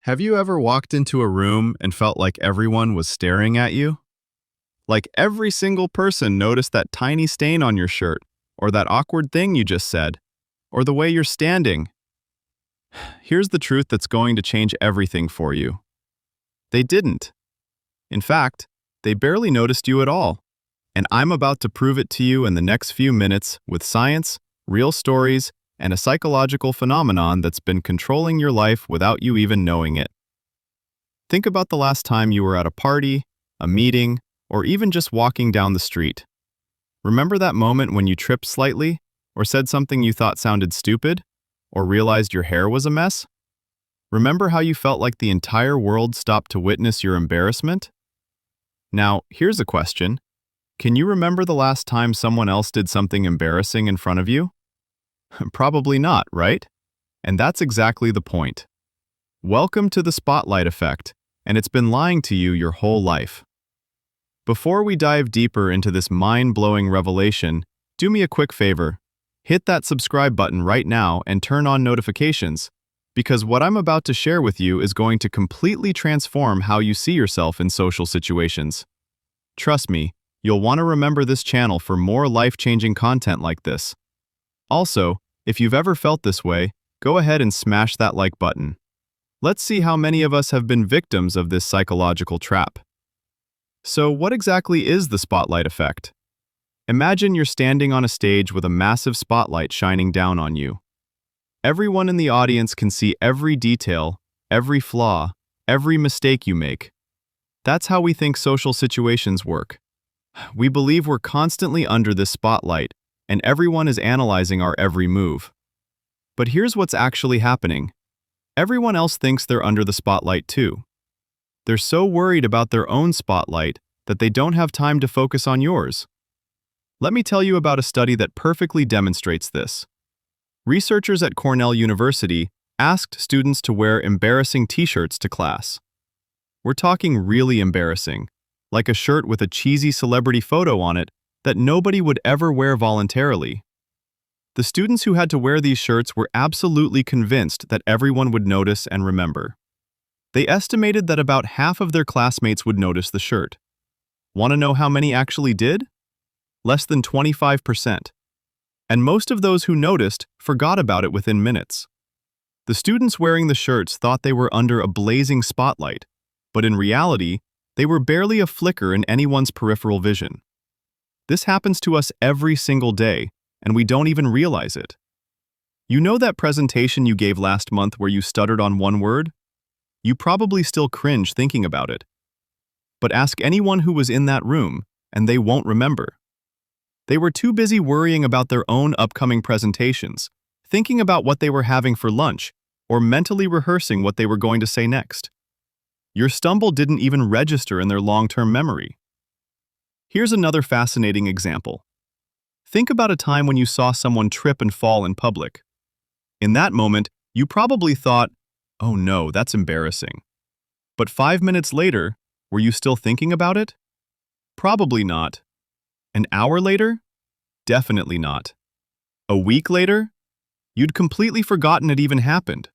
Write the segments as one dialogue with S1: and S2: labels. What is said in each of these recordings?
S1: Have you ever walked into a room and felt like everyone was staring at you? Like every single person noticed that tiny stain on your shirt, or that awkward thing you just said, or the way you're standing. Here's the truth that's going to change everything for you. They didn't. In fact, they barely noticed you at all. And I'm about to prove it to you in the next few minutes with science, real stories, and a psychological phenomenon that's been controlling your life without you even knowing it. Think about the last time you were at a party, a meeting, or even just walking down the street. Remember that moment when you tripped slightly, or said something you thought sounded stupid, or realized your hair was a mess? Remember how you felt like the entire world stopped to witness your embarrassment? Now, here's a question. Can you remember the last time someone else did something embarrassing in front of you? Probably not, right? And that's exactly the point. Welcome to the spotlight effect, and it's been lying to you your whole life. Before we dive deeper into this mind-blowing revelation, do me a quick favor. Hit that subscribe button right now and turn on notifications, because what I'm about to share with you is going to completely transform how you see yourself in social situations. Trust me, you'll want to remember this channel for more life-changing content like this. Also, if you've ever felt this way, go ahead and smash that like button. Let's see how many of us have been victims of this psychological trap. So, what exactly is the spotlight effect? Imagine you're standing on a stage with a massive spotlight shining down on you. Everyone in the audience can see every detail, every flaw, every mistake you make. That's how we think social situations work. We believe we're constantly under this spotlight, and everyone is analyzing our every move. But here's what's actually happening. Everyone else thinks they're under the spotlight too. They're so worried about their own spotlight that they don't have time to focus on yours. Let me tell you about a study that perfectly demonstrates this. Researchers at Cornell University asked students to wear embarrassing t-shirts to class. We're talking really embarrassing, like a shirt with a cheesy celebrity photo on it that nobody would ever wear voluntarily. The students who had to wear these shirts were absolutely convinced that everyone would notice and remember. They estimated that about half of their classmates would notice the shirt. Want to know how many actually did? Less than 25%. And most of those who noticed forgot about it within minutes. The students wearing the shirts thought they were under a blazing spotlight, but in reality, they were barely a flicker in anyone's peripheral vision. This happens to us every single day, and we don't even realize it. You know that presentation you gave last month where you stuttered on one word? You probably still cringe thinking about it. But ask anyone who was in that room, and they won't remember. They were too busy worrying about their own upcoming presentations, thinking about what they were having for lunch, or mentally rehearsing what they were going to say next. Your stumble didn't even register in their long-term memory. Here's another fascinating example. Think about a time when you saw someone trip and fall in public. In that moment, you probably thought, "Oh no, that's embarrassing." But 5 minutes later, were you still thinking about it? Probably not. An hour later? Definitely not. A week later? You'd completely forgotten it even happened.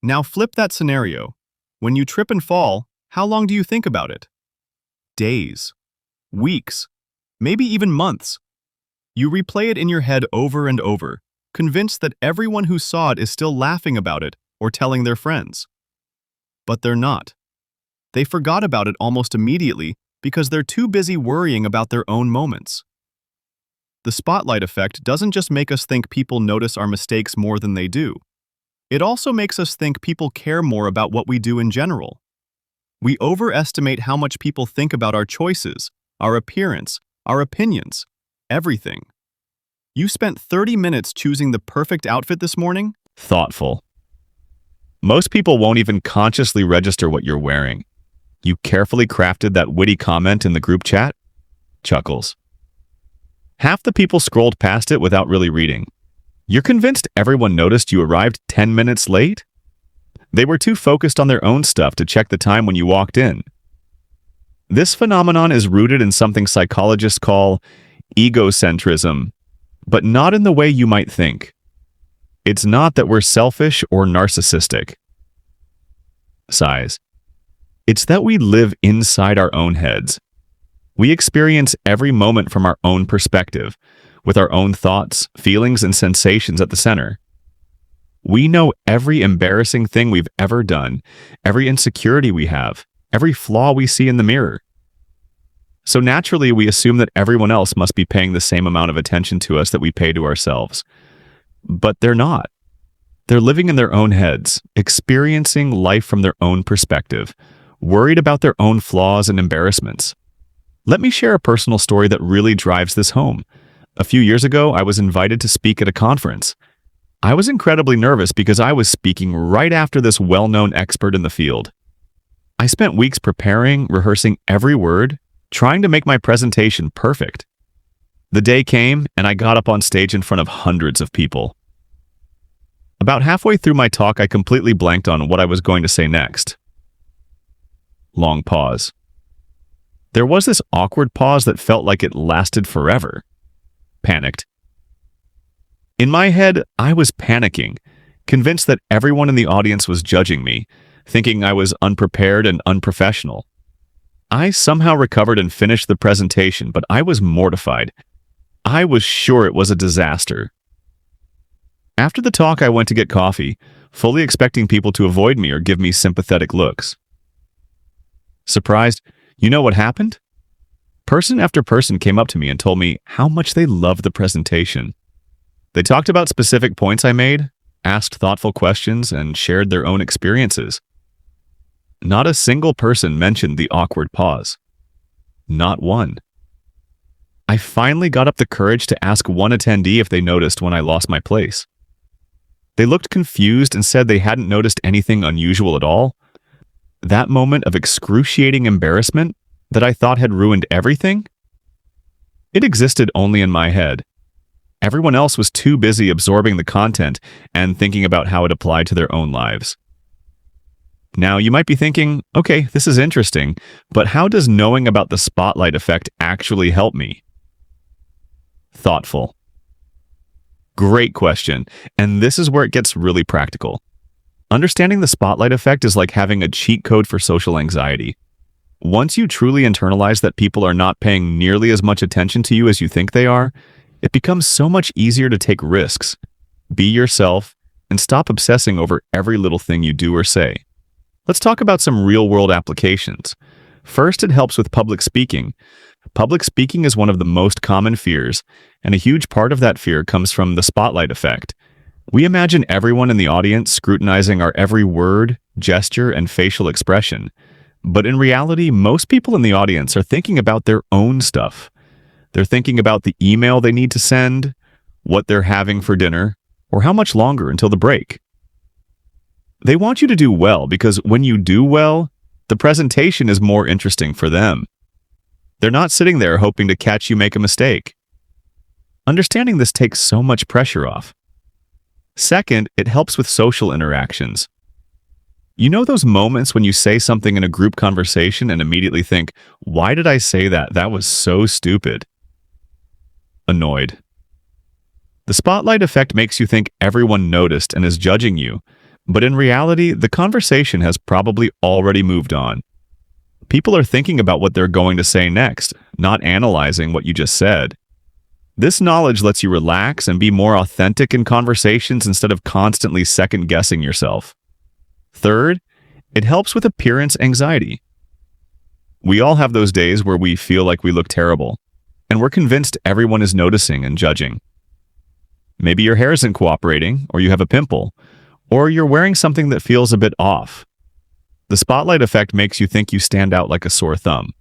S1: Now flip that scenario. When you trip and fall, how long do you think about it? Days. Weeks, maybe even months. You replay it in your head over and over, convinced that everyone who saw it is still laughing about it or telling their friends. But they're not. They forgot about it almost immediately because they're too busy worrying about their own moments. The spotlight effect doesn't just make us think people notice our mistakes more than they do. It also makes us think people care more about what we do in general. We overestimate how much people think about our choices, our appearance, our opinions, everything. You spent 30 minutes choosing the perfect outfit this morning? Thoughtful. Most people won't even consciously register what you're wearing. You carefully crafted that witty comment in the group chat? Chuckles. Half the people scrolled past it without really reading. You're convinced everyone noticed you arrived 10 minutes late? They were too focused on their own stuff to check the time when you walked in. This phenomenon is rooted in something psychologists call egocentrism, but not in the way you might think. It's not that we're selfish or narcissistic.
S2: size. It's that we live inside our own heads. We experience every moment from our own perspective, with our own thoughts, feelings, and sensations at the center. We know every embarrassing thing we've ever done, every insecurity we have, every flaw we see in the mirror. So naturally, we assume that everyone else must be paying the same amount of attention to us that we pay to ourselves. But they're not. They're living in their own heads, experiencing life from their own perspective, worried about their own flaws and embarrassments. Let me share a personal story that really drives this home. A few years ago, I was invited to speak at a conference. I was incredibly nervous because I was speaking right after this well-known expert in the field. I spent weeks preparing, rehearsing every word, trying to make my presentation perfect. The day came, and I got up on stage in front of hundreds of people. About halfway through my talk, I completely blanked on what I was going to say next. Long pause. There was this awkward pause that felt like it lasted forever. Panicked. In my head, I was panicking, convinced that everyone in the audience was judging me, thinking I was unprepared and unprofessional. I somehow recovered and finished the presentation, but I was mortified. I was sure it was a disaster. After the talk, I went to get coffee, fully expecting people to avoid me or give me sympathetic looks. Surprised, you know what happened? Person after person came up to me and told me how much they loved the presentation. They talked about specific points I made, asked thoughtful questions, and shared their own experiences. Not a single person mentioned the awkward pause. Not one. I finally got up the courage to ask one attendee if they noticed when I lost my place. They looked confused and said they hadn't noticed anything unusual at all. That moment of excruciating embarrassment that I thought had ruined everything? It existed only in my head. Everyone else was too busy absorbing the content and thinking about how it applied to their own lives. Now, you might be thinking, okay, this is interesting, but how does knowing about the spotlight effect actually help me? Thoughtful. Great question, and this is where it gets really practical. Understanding the spotlight effect is like having a cheat code for social anxiety. Once you truly internalize that people are not paying nearly as much attention to you as you think they are, it becomes so much easier to take risks, be yourself, and stop obsessing over every little thing you do or say. Let's talk about some real-world applications. First, it helps with public speaking. Public speaking is one of the most common fears, and a huge part of that fear comes from the spotlight effect. We imagine everyone in the audience scrutinizing our every word, gesture, and facial expression. But in reality, most people in the audience are thinking about their own stuff. They're thinking about the email they need to send, what they're having for dinner, or how much longer until the break. They want you to do well because when you do well, the presentation is more interesting for them. They're not sitting there hoping to catch you make a mistake. Understanding this takes so much pressure off. Second, it helps with social interactions. You know those moments when you say something in a group conversation and immediately think, why did I say that? That was so stupid. Annoyed. The spotlight effect makes you think everyone noticed and is judging you, but in reality, the conversation has probably already moved on. People are thinking about what they're going to say next, not analyzing what you just said. This knowledge lets you relax and be more authentic in conversations instead of constantly second-guessing yourself. Third, it helps with appearance anxiety. We all have those days where we feel like we look terrible, and we're convinced everyone is noticing and judging. Maybe your hair isn't cooperating, or you have a pimple, or you're wearing something that feels a bit off. The spotlight effect makes you think you stand out like a sore thumb.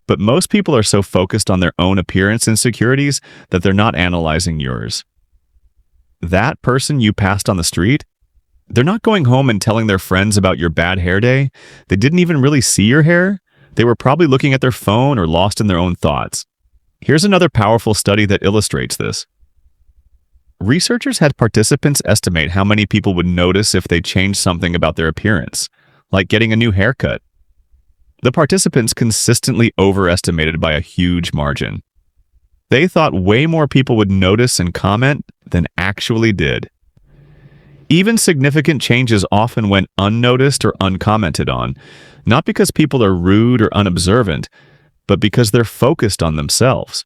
S2: But most people are so focused on their own appearance insecurities that they're not analyzing yours. That person you passed on the street, they're not going home and telling their friends about your bad hair day. They didn't even really see your hair. They were probably looking at their phone or lost in their own thoughts. Here's another powerful study that illustrates this. Researchers had participants estimate how many people would notice if they changed something about their appearance, like getting a new haircut. The participants consistently overestimated by a huge margin. They thought way more people would notice and comment than actually did. Even significant changes often went unnoticed or uncommented on, not because people are rude or unobservant, but because they're focused on themselves.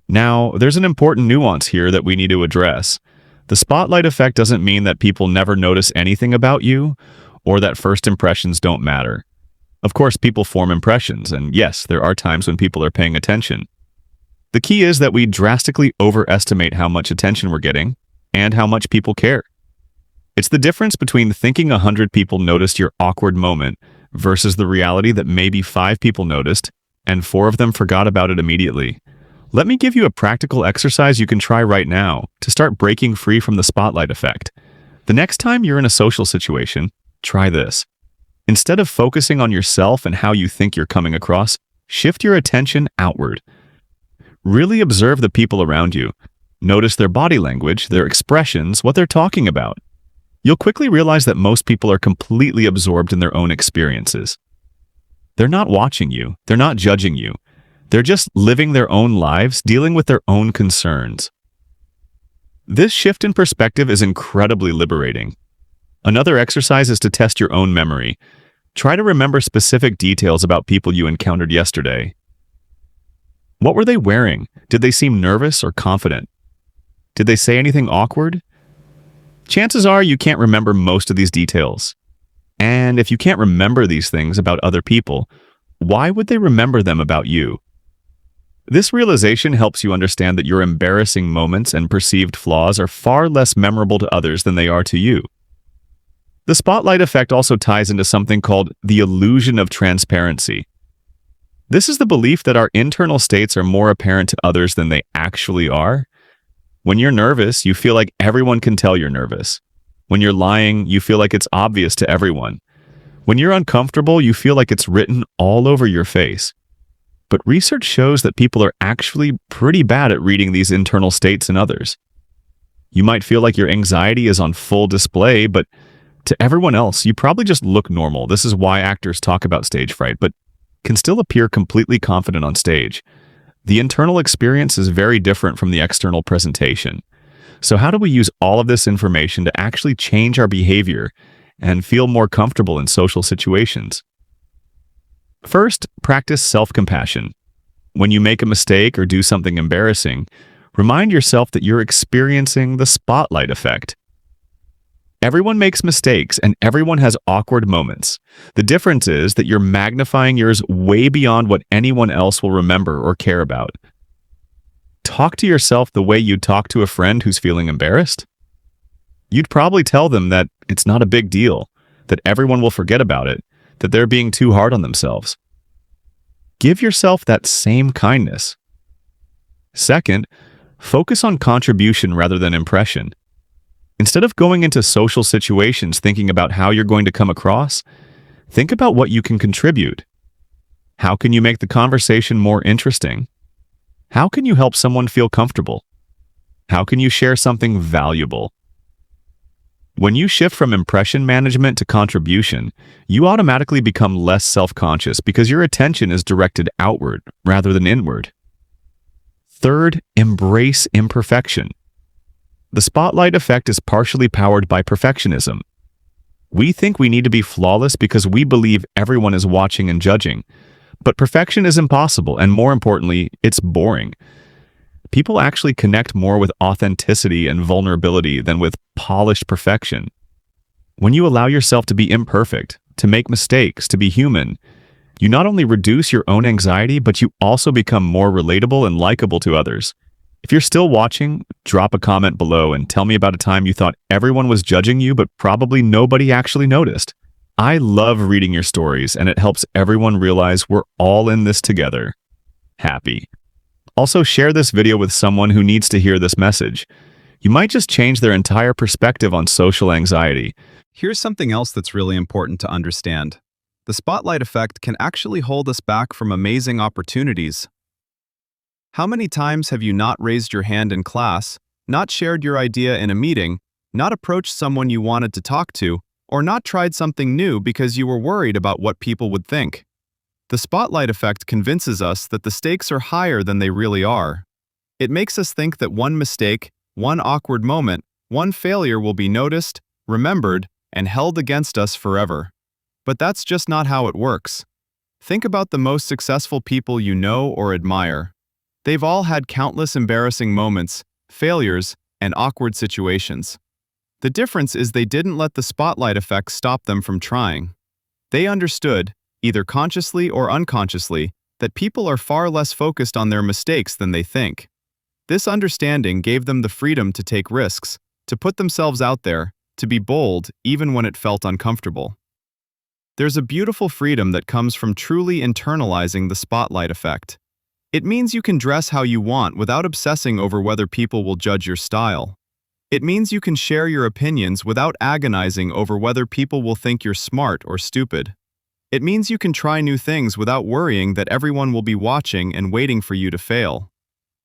S2: Now, there's an important nuance here that we need to address. The spotlight effect doesn't mean that people never notice anything about you or that first impressions don't matter. Of course, people form impressions, and yes, there are times when people are paying attention. The key is that we drastically overestimate how much attention we're getting and how much people care. It's the difference between thinking 100 people noticed your awkward moment versus the reality that maybe 5 people noticed and 4 of them forgot about it immediately. Let me give you a practical exercise you can try right now to start breaking free from the spotlight effect. The next time you're in a social situation, try this. Instead of focusing on yourself and how you think you're coming across, shift your attention outward. Really observe the people around you. Notice their body language, their expressions, what they're talking about. You'll quickly realize that most people are completely absorbed in their own experiences. They're not watching you. They're not judging you. They're just living their own lives, dealing with their own concerns. This shift in perspective is incredibly liberating. Another exercise is to test your own memory. Try to remember specific details about people you encountered yesterday. What were they wearing? Did they seem nervous or confident? Did they say anything awkward? Chances are you can't remember most of these details. And if you can't remember these things about other people, why would they remember them about you? This realization helps you understand that your embarrassing moments and perceived flaws are far less memorable to others than they are to you. The spotlight effect also ties into something called the illusion of transparency. This is the belief that our internal states are more apparent to others than they actually are. When you're nervous, you feel like everyone can tell you're nervous. When you're lying, you feel like it's obvious to everyone. When you're uncomfortable, you feel like it's written all over your face. But research shows that people are actually pretty bad at reading these internal states in others. You might feel like your anxiety is on full display, but to everyone else, you probably just look normal. This is why actors talk about stage fright, but can still appear completely confident on stage. The internal experience is very different from the external presentation. So how do we use all of this information to actually change our behavior and feel more comfortable in social situations? First, practice self-compassion. When you make a mistake or do something embarrassing, remind yourself that you're experiencing the spotlight effect. Everyone makes mistakes and everyone has awkward moments. The difference is that you're magnifying yours way beyond what anyone else will remember or care about. Talk to yourself the way you'd talk to a friend who's feeling embarrassed. You'd probably tell them that it's not a big deal, that everyone will forget about it, that they're being too hard on themselves. Give yourself that same kindness. Second, focus on contribution rather than impression. Instead of going into social situations thinking about how you're going to come across, think about what you can contribute. How can you make the conversation more interesting? How can you help someone feel comfortable? How can you share something valuable? When you shift from impression management to contribution, you automatically become less self-conscious because your attention is directed outward rather than inward. Third, embrace imperfection. The spotlight effect is partially powered by perfectionism. We think we need to be flawless because we believe everyone is watching and judging. But perfection is impossible, and more importantly, it's boring. People actually connect more with authenticity and vulnerability than with polished perfection. When you allow yourself to be imperfect, to make mistakes, to be human, you not only reduce your own anxiety, but you also become more relatable and likable to others. If you're still watching, drop a comment below and tell me about a time you thought everyone was judging you, but probably nobody actually noticed. I love reading your stories, and it helps everyone realize we're all in this together. Happy. Also, share this video with someone who needs to hear this message. You might just change their entire perspective on social anxiety.
S1: Here's something else that's really important to understand. The spotlight effect can actually hold us back from amazing opportunities. How many times have you not raised your hand in class, not shared your idea in a meeting, not approached someone you wanted to talk to, or not tried something new because you were worried about what people would think? The spotlight effect convinces us that the stakes are higher than they really are. It makes us think that one mistake, one awkward moment, One failure will be noticed, remembered, and held against us forever. But that's just not how it works. Think about the most successful people you know or admire. They've all had countless embarrassing moments, failures, and awkward situations. The difference is they didn't let the spotlight effect stop them from trying. They understood, either consciously or unconsciously, that people are far less focused on their mistakes than they think. This understanding gave them the freedom to take risks, to put themselves out there, to be bold even when it felt uncomfortable. There's a beautiful freedom that comes from truly internalizing the spotlight effect. It means you can dress how you want without obsessing over whether people will judge your style. It means you can share your opinions without agonizing over whether people will think you're smart or stupid. It means you can try new things without worrying that everyone will be watching and waiting for you to fail.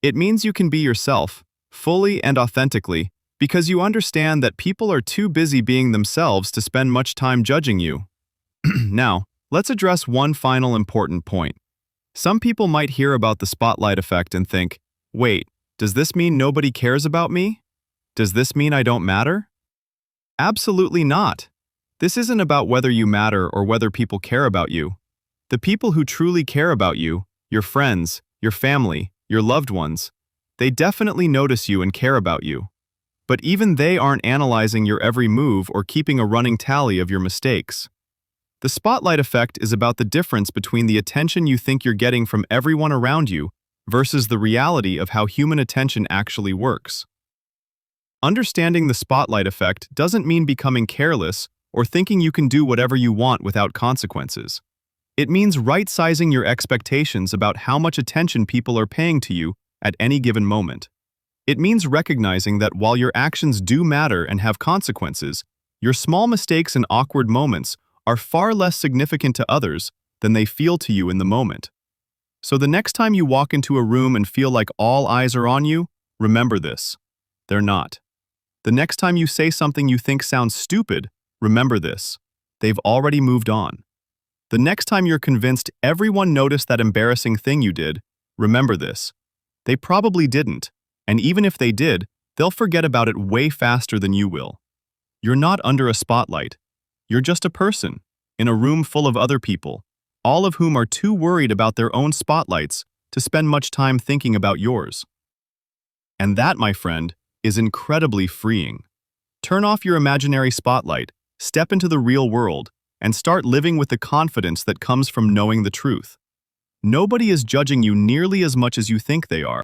S1: It means you can be yourself, fully and authentically, because you understand that people are too busy being themselves to spend much time judging you. Now, let's address one final important point. Some people might hear about the spotlight effect and think, wait, does this mean nobody cares about me? Does this mean I don't matter? Absolutely not. This isn't about whether you matter or whether people care about you. The people who truly care about you, your friends, your family, your loved ones, they definitely notice you and care about you. But even they aren't analyzing your every move or keeping a running tally of your mistakes. The spotlight effect is about the difference between the attention you think you're getting from everyone around you versus the reality of how human attention actually works. Understanding the spotlight effect doesn't mean becoming careless or thinking you can do whatever you want without consequences. It means right-sizing your expectations about how much attention people are paying to you at any given moment. It means recognizing that while your actions do matter and have consequences, your small mistakes and awkward moments are far less significant to others than they feel to you in the moment. So the next time you walk into a room and feel like all eyes are on you, remember this: they're not. The next time you say something you think sounds stupid, remember this: they've already moved on. The next time you're convinced everyone noticed that embarrassing thing you did, remember this: they probably didn't, and even if they did, they'll forget about it way faster than you will. You're not under a spotlight. You're just a person, in a room full of other people, all of whom are too worried about their own spotlights to spend much time thinking about yours. And that, my friend, is incredibly freeing. Turn off your imaginary spotlight, step into the real world, and start living with the confidence that comes from knowing the truth. Nobody is judging you nearly as much as you think they are.